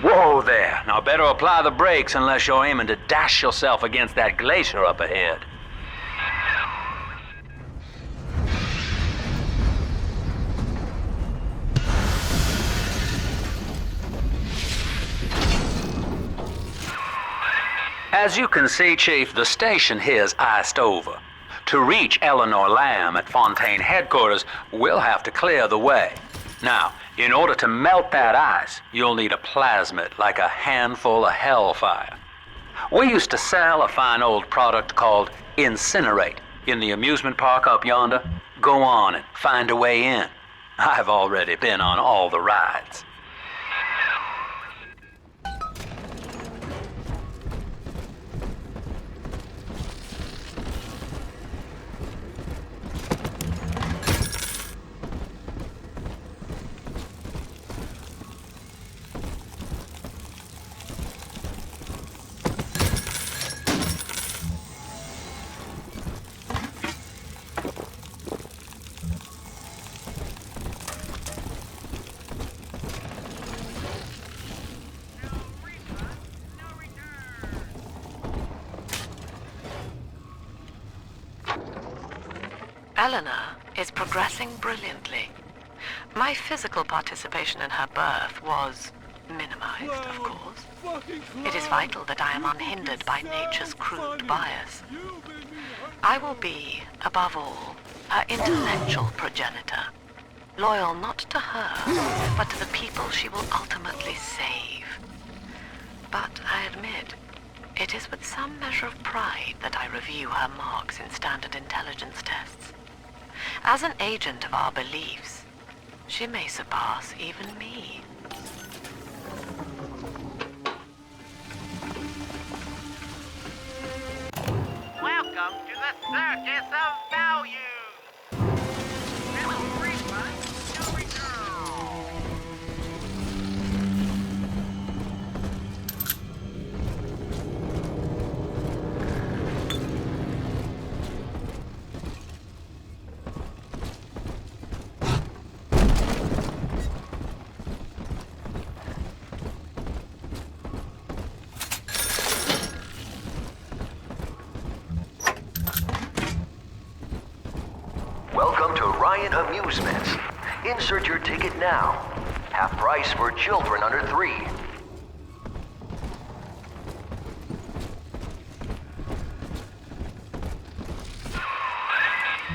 Whoa there. Now better apply the brakes unless you're aiming to dash yourself against that glacier up ahead. As you can see, Chief, the station here's iced over. To reach Eleanor Lamb at Fontaine headquarters, we'll have to clear the way. Now, in order to melt that ice, you'll need a plasmid, like a handful of hellfire. We used to sell a fine old product called Incinerate in the amusement park up yonder. Go on and find a way in. I've already been on all the rides. Eleanor is progressing brilliantly. My physical participation in her birth was minimized, of course. It is vital that I am unhindered by nature's crude bias. I will be, above all, her intellectual progenitor, loyal not to her, but to the people she will ultimately save. But I admit, it is with some measure of pride that I review her marks in standard intelligence tests. As an agent of our beliefs, she may surpass even me. Welcome to the Circus of Value! No refund, no return! Welcome to Ryan Amusements. Insert your ticket now. Half price for children under 3.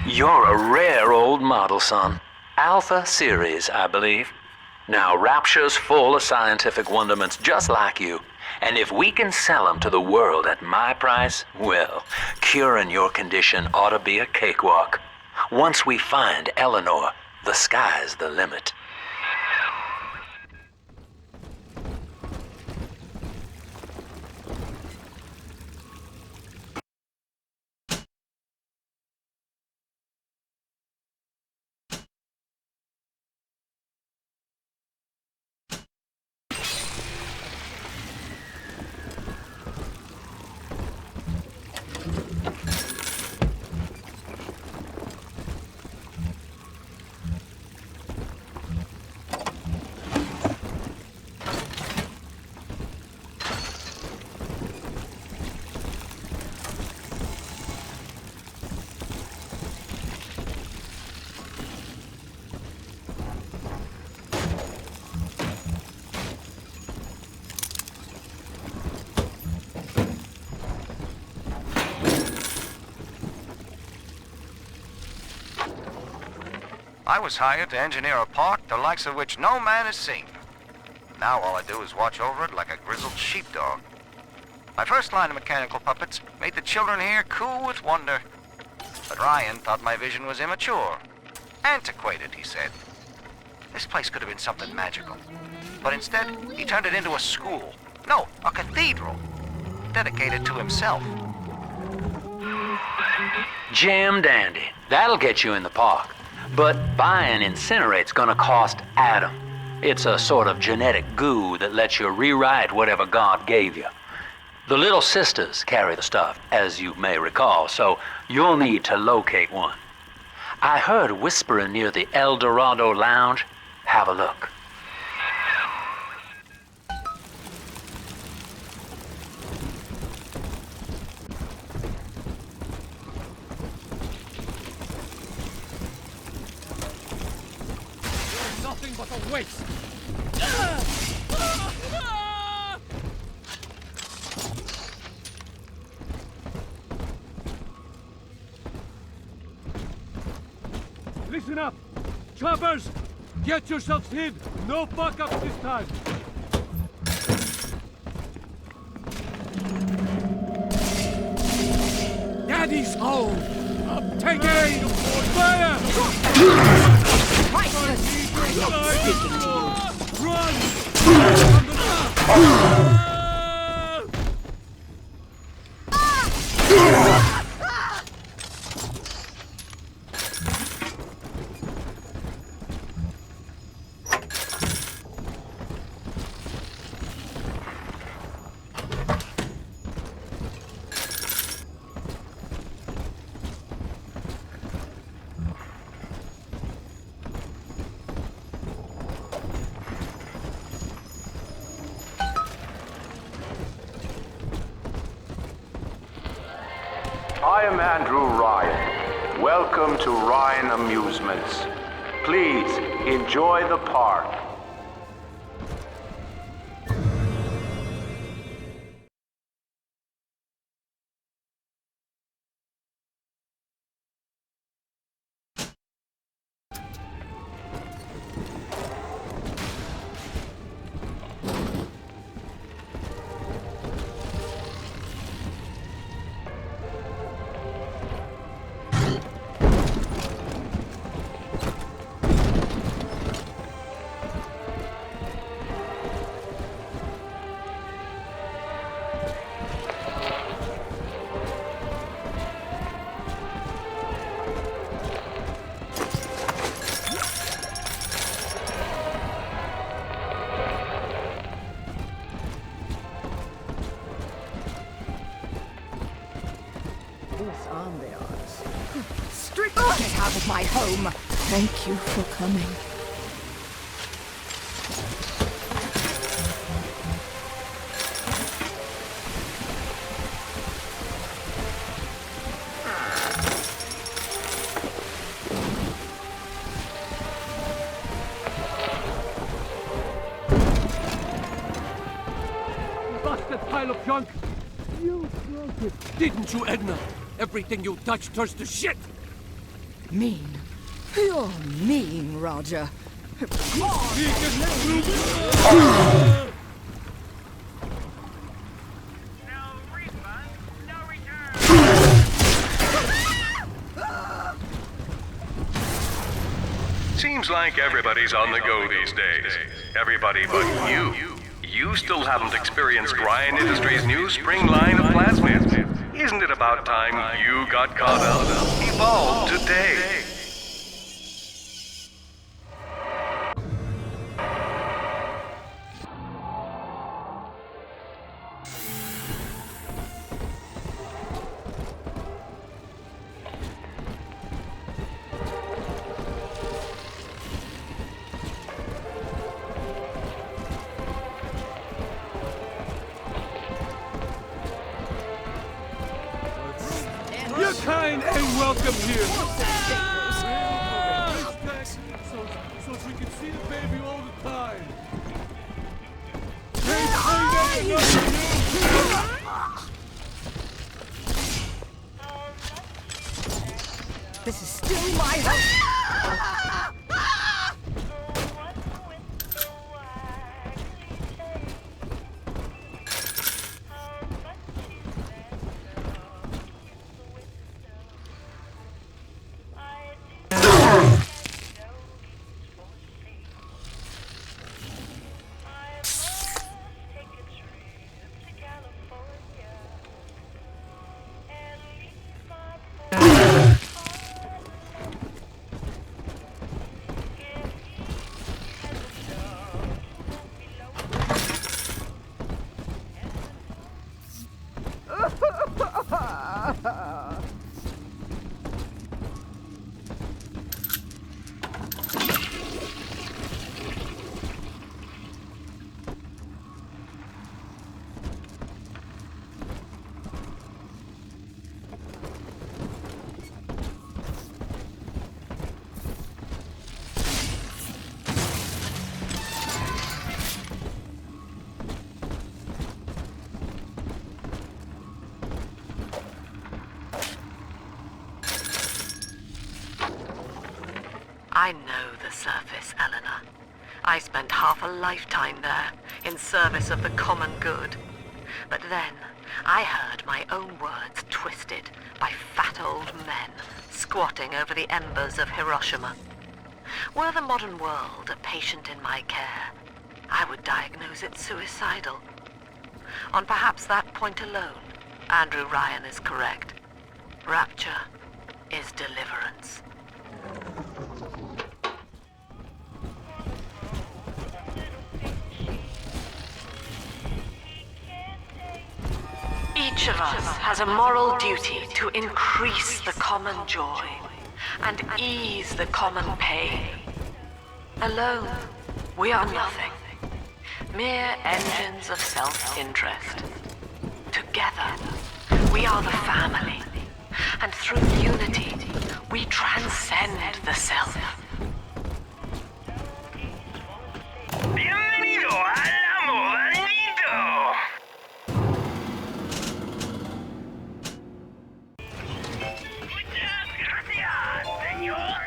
You're a rare old model, son. Alpha Series, I believe. Now, Rapture's full of scientific wonderments just like you. And if we can sell them to the world at my price, well, curing your condition ought to be a cakewalk. Once we find Eleanor, the sky's the limit. I was hired to engineer a park the likes of which no man has seen. Now all I do is watch over it like a grizzled sheepdog. My first line of mechanical puppets made the children here cool with wonder. But Ryan thought my vision was immature. Antiquated, he said. This place could have been something magical. But instead, he turned it into a school. No, a cathedral. Dedicated to himself. Jam dandy. That'll get you in the park. But buying Incinerate's gonna cost Adam. It's a sort of genetic goo that lets you rewrite whatever God gave you. The little sisters carry the stuff, as you may recall, so you'll need to locate one. I heard whispering near the El Dorado Lounge. Have a look. waste! Listen up! Choppers! Get yourselves hid! No fuck-ups this time! Daddy's home! Take aim! Fire! Run! From the top! I am Andrew Ryan. Welcome to Ryan Amusements. Please, enjoy the park. These ambiance. Strict get out of my home! Thank you for coming. Busted pile of junk! You broke it, didn't you, Edna? Everything you touch turns to shit! Mean. You're mean, Roger. No refund, no return. Seems like everybody's on the go these days. Everybody but you. You still haven't experienced Ryan Industries' new spring line of plasmids. Isn't it about time you got caught up? Evolved today. Your kind ain't welcome here! So we can see the baby all the time! This is still my home! I know the surface, Eleanor. I spent half a lifetime there, in service of the common good. But then, I heard my own words twisted by fat old men squatting over the embers of Hiroshima. Were the modern world a patient in my care, I would diagnose it suicidal. On perhaps that point alone, Andrew Ryan is correct. Rapture is deliverance. Each of us has a moral duty to increase the common joy and ease the common pain. Alone, we are nothing. Mere engines of self-interest. Together, we are the family. And through unity, we transcend the self. Bienvenido al amor bonito. Muchas gracias, señor.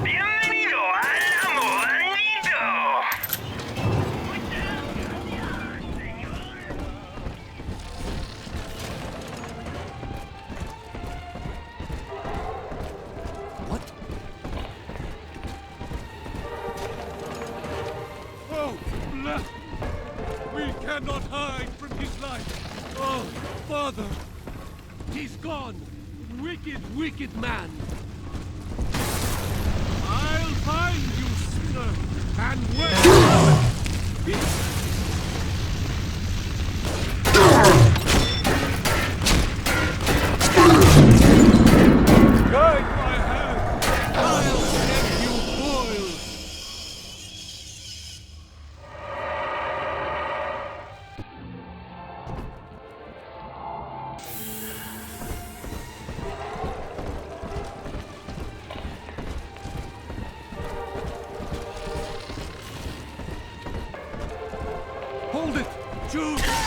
Bienvenido al amor bonito. What? Oh, bless! We cannot hide from his light. Oh, Father! He's gone! Wicked, wicked man! I'll find you, sinner! And when... Guide my hand! I'll send you boiled! Hold it! Jude! Ah!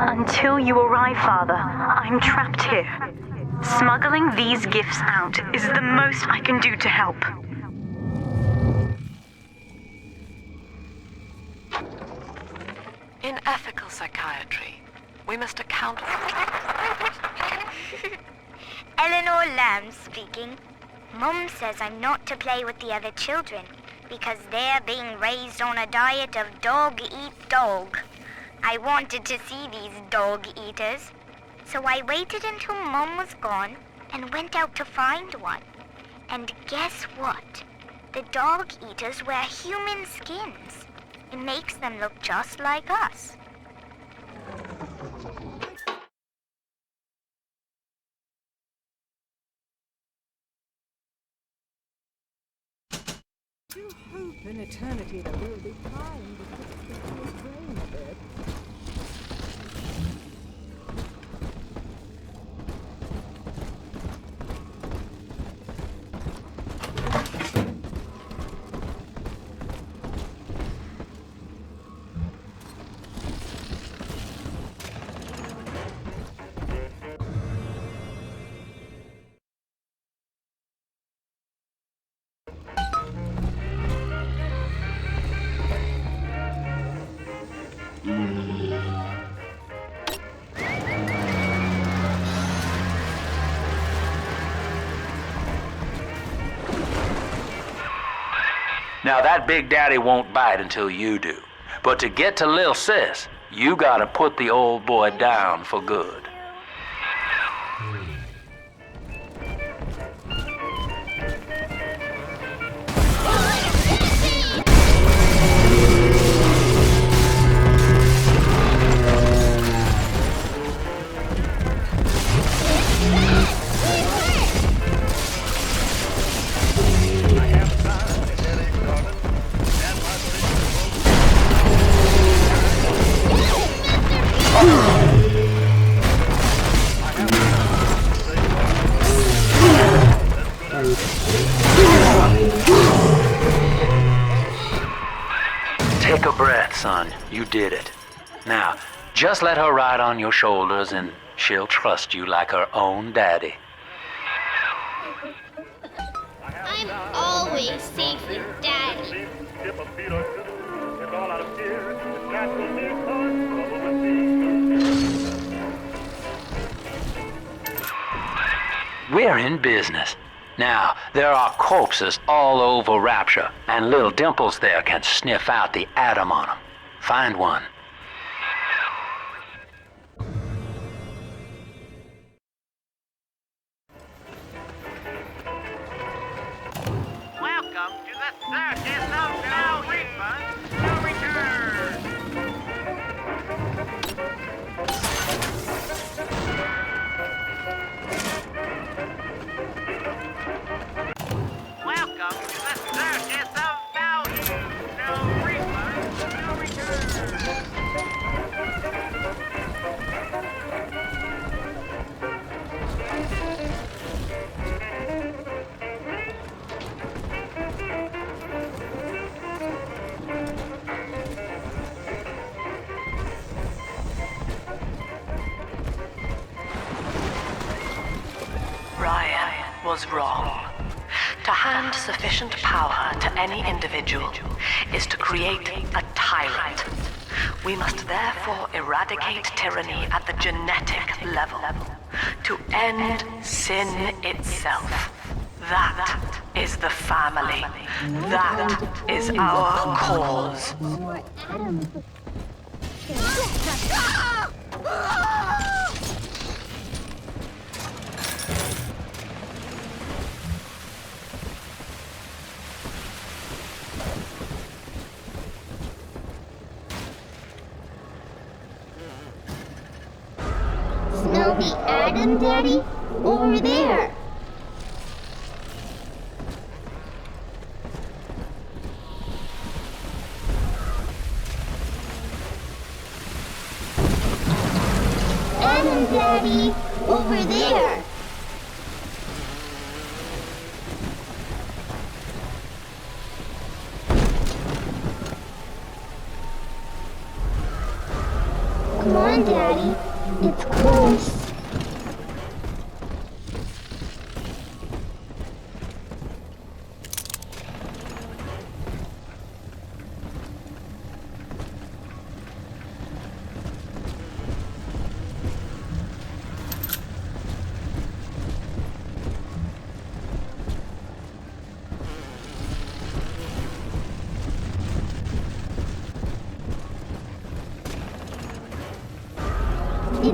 Until you arrive, Father, I'm trapped here. Smuggling these gifts out is the most I can do to help. In ethical psychiatry, we must account for... Eleanor Lamb speaking. Mum says I'm not to play with the other children because they're being raised on a diet of dog eat dog. I wanted to see these dog eaters. So I waited until Mom was gone and went out to find one. And guess what? The dog eaters wear human skins. It makes them look just like us. You hope in eternity there will be time to fix the brain a bit. Now that Big Daddy won't bite until you do. But to get to Lil Sis, you gotta put the old boy down for good. Take a breath, son. You did it. Now, just let her ride on your shoulders and she'll trust you like her own daddy. I'm always safe with Daddy. We're in business. Now, there are corpses all over Rapture, and little Dimples there can sniff out the atom on them. Find one. Welcome to the circus of no refund, no return. Welcome to the circus of value, no refund, no return. Ryan was wrong. To hand sufficient power to any individual is to create a tyrant. We must therefore eradicate tyranny at the genetic level to end sin itself. That is the family. That is our cause. Smell the atom, Daddy? Over there. Atom, Daddy! Over there! Come on, Daddy. It's close.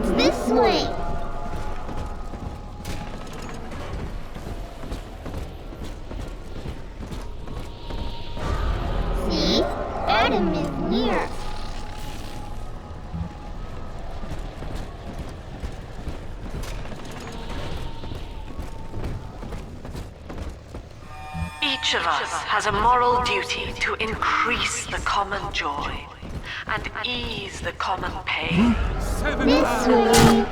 It's this way. See? Adam is near. Each of us has a moral duty to increase the common joy and ease the common pain. This way.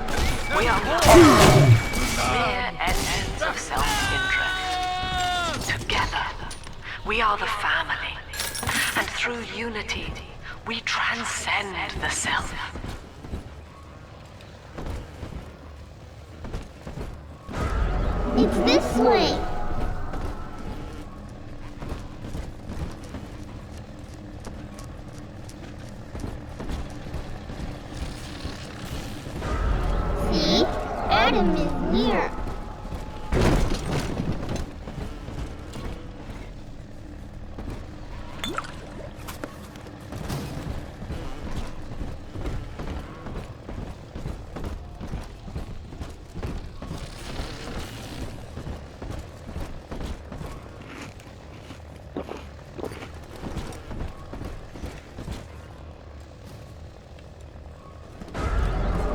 We are not mere engines of self-interest. Together, we are the family, and through unity, we transcend the self. It's this way. See? Adam is near.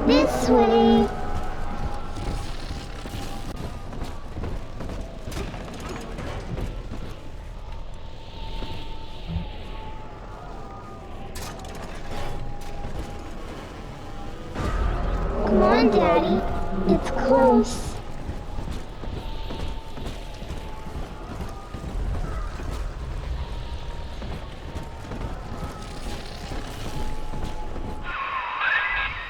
This way. Come on, Daddy. It's close.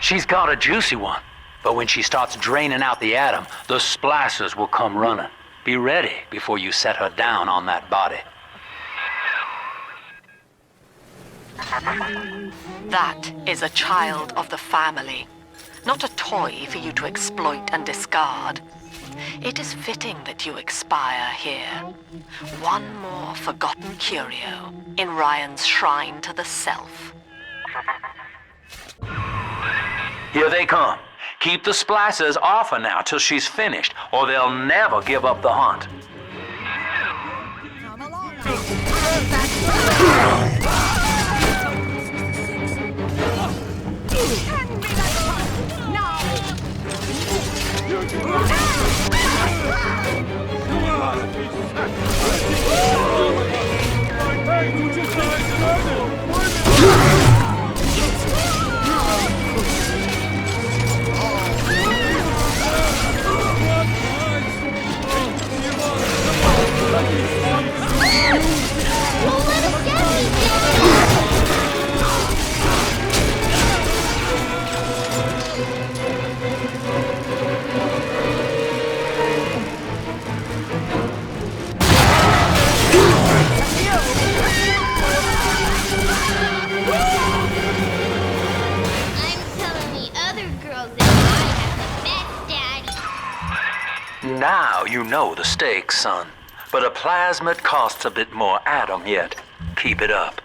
She's got a juicy one. But when she starts draining out the atom, the splashers will come running. Be ready before you set her down on that body. That is a child of the family, not a toy for you to exploit and discard. It is fitting that you expire here. One more forgotten curio in Ryan's shrine to the self. Here they come. Keep the splashers off her now till she's finished, or they'll never give up the hunt. Now you know the stakes, son. But a plasmid costs a bit more atom yet. Keep it up.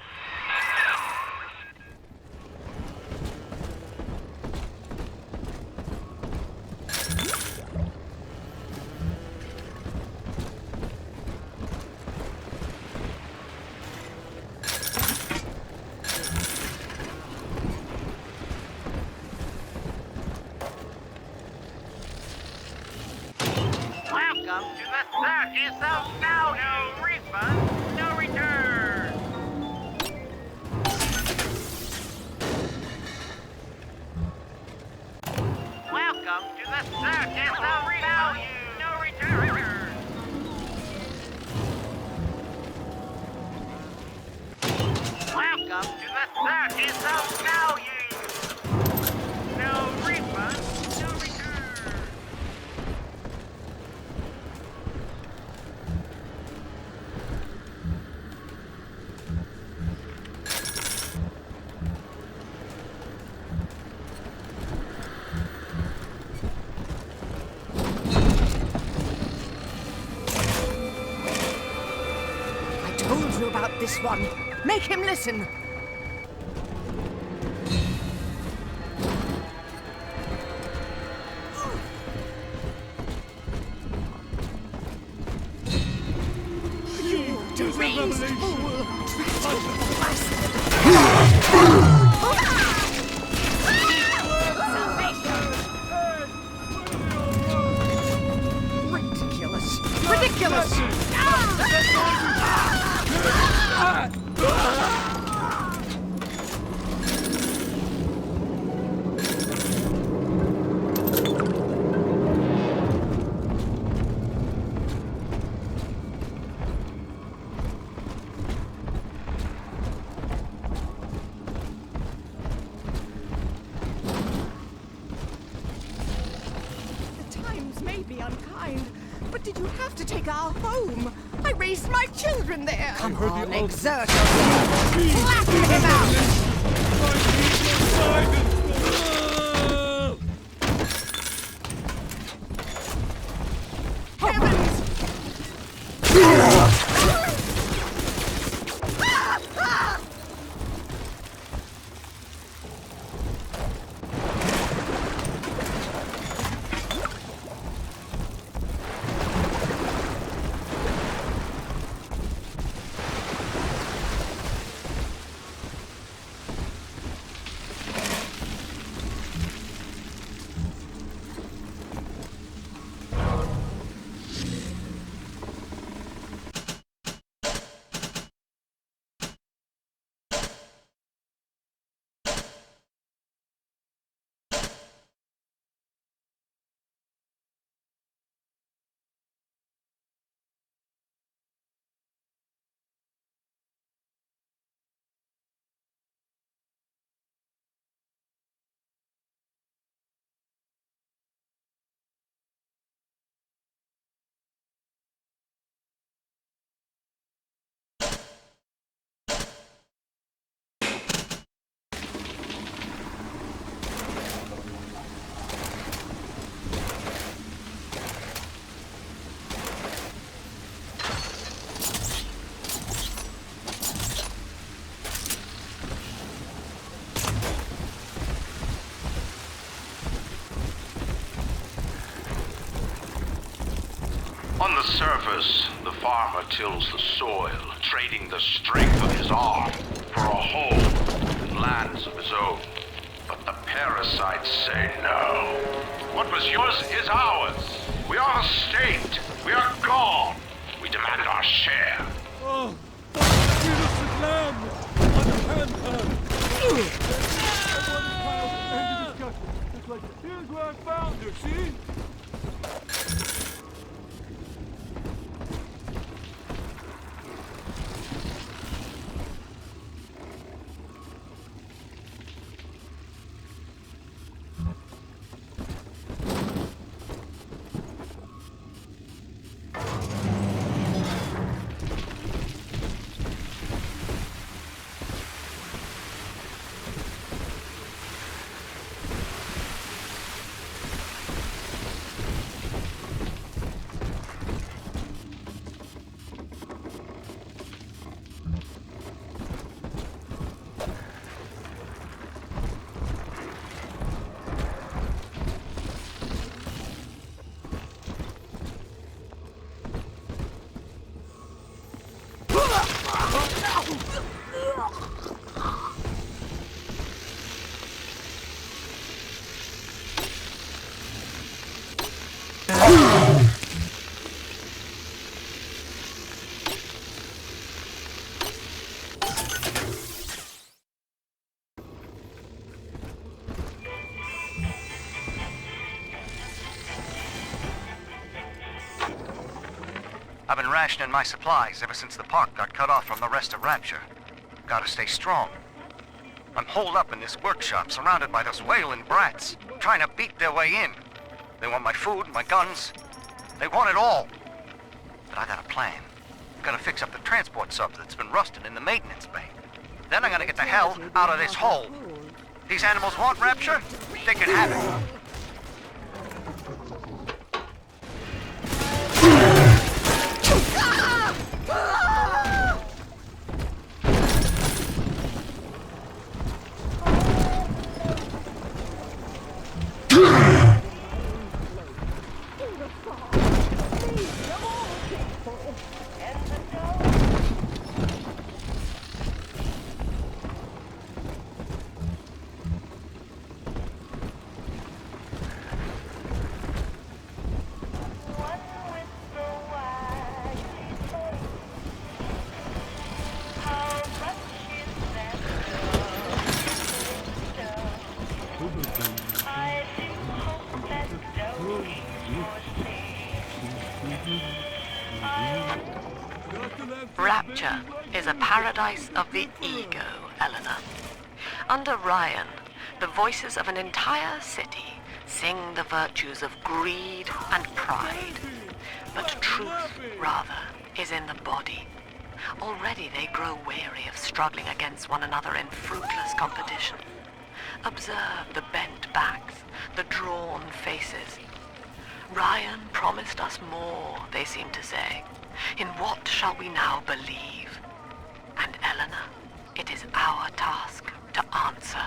Welcome to the circus of value. No refund, no return. Welcome to the circus of value. No return. Welcome to the circus of value. No refund, no return. About this one. Make him listen. Ridiculous! Unkind, but did you have to take our home? I raised my children there. Come on, exert yourself. Flatten him out. Heavens! On the surface, the farmer tills the soil, trading the strength of his arm for a home and lands of his own. But the parasites say no. What was yours is ours. We are the state. We are gone. We demand our share. Oh, innocent lamb! Unhandheld! It's like, here's where I found her, see? I've been rationing my supplies ever since the park got cut off from the rest of Rapture. Gotta stay strong. I'm holed up in this workshop, surrounded by those wailing brats, trying to beat their way in. They want my food, my guns. They want it all. But I got a plan. I'm gonna fix up the transport sub that's been rusting in the maintenance bay. Then I'm gonna get the hell out of this hole. These animals want Rapture? They can have it. Rapture is a paradise of the ego, Eleanor. Under Ryan, the voices of an entire city sing the virtues of greed and pride. But truth, rather, is in the body. Already they grow weary of struggling against one another in fruitless competition. Observe the bent backs, the drawn faces. Ryan promised us more, they seem to say. In what shall we now believe? And Eleanor, it is our task to answer.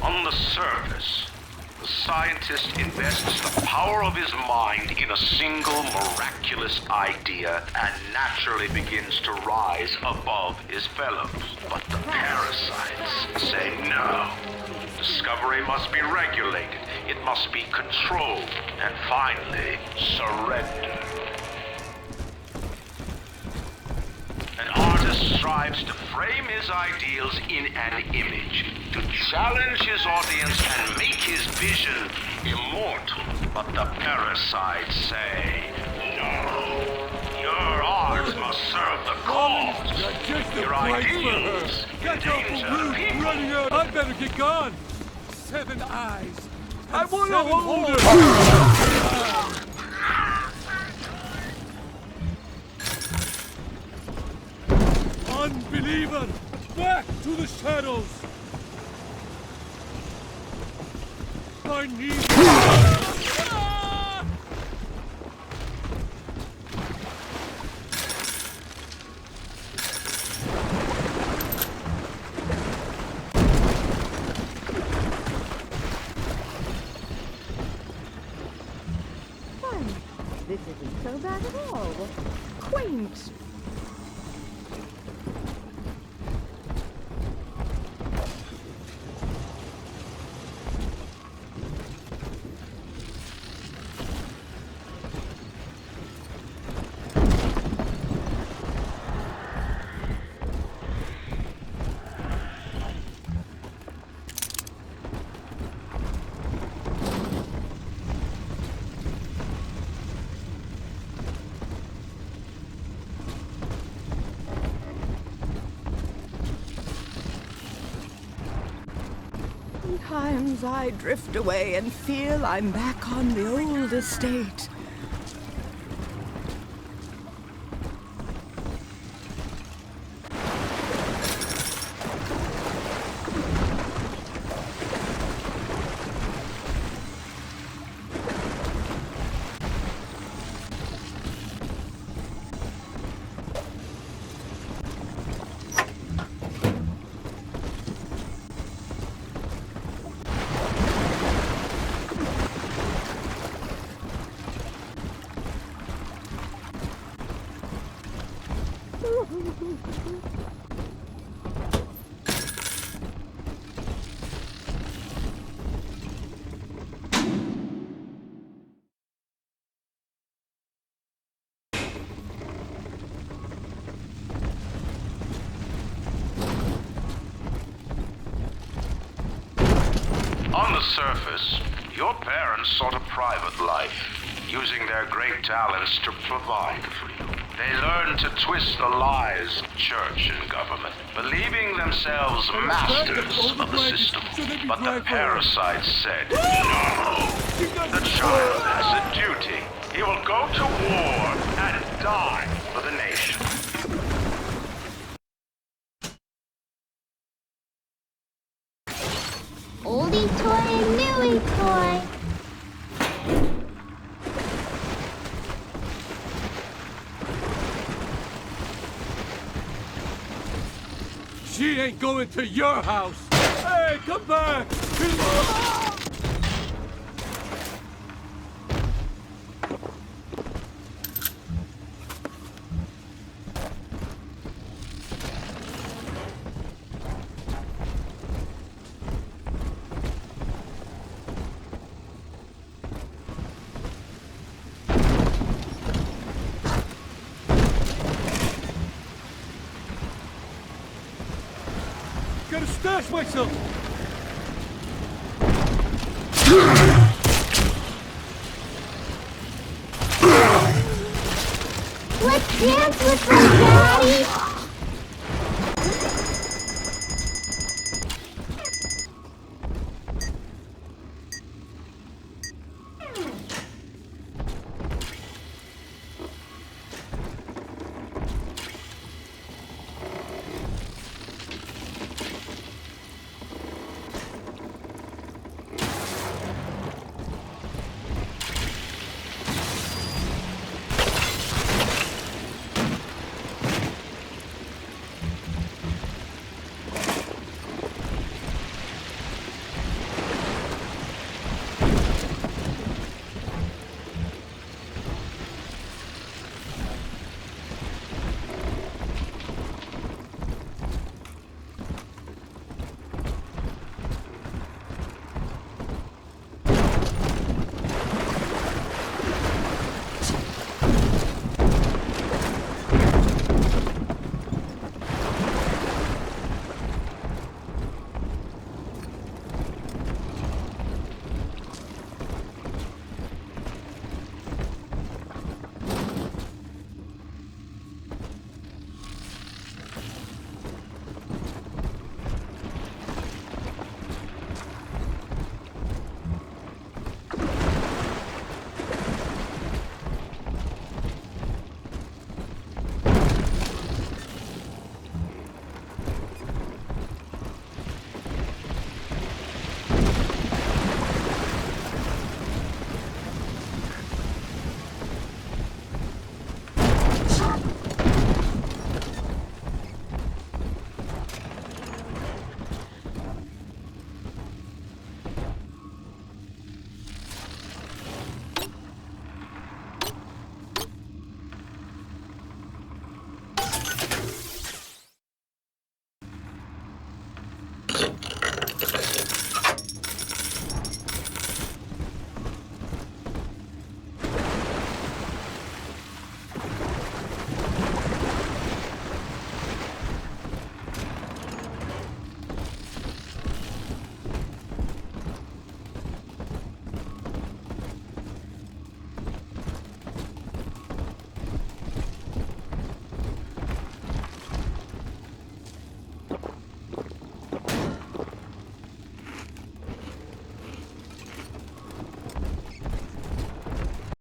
On the surface, the scientist invests the power of his mind in a single miraculous idea and naturally begins to rise above his fellows. But the parasites say no. Discovery must be regulated, it must be controlled, and finally, surrendered. An artist strives to frame his ideals in an image, to challenge his audience and make his vision immortal. But the parasites say, no, your art must serve the cause. Your ideals endanger the people. Running out. I better get gone. 7 eyes. I want to hold her. Unbeliever! Back to the shadows! I need... This isn't so bad at all. Quaint. Sometimes I drift away and feel I'm back on the old estate. On the surface, your parents sought a private life, using their great talents to provide for you. They learned to twist the lies of church and government, believing themselves masters of the system. But the parasites said, no, the child has a duty. He will go to war and die for the nation. Oldie toy, newie toy. She ain't going to your house. Hey, come back! smash myself! Let's dance with my daddy!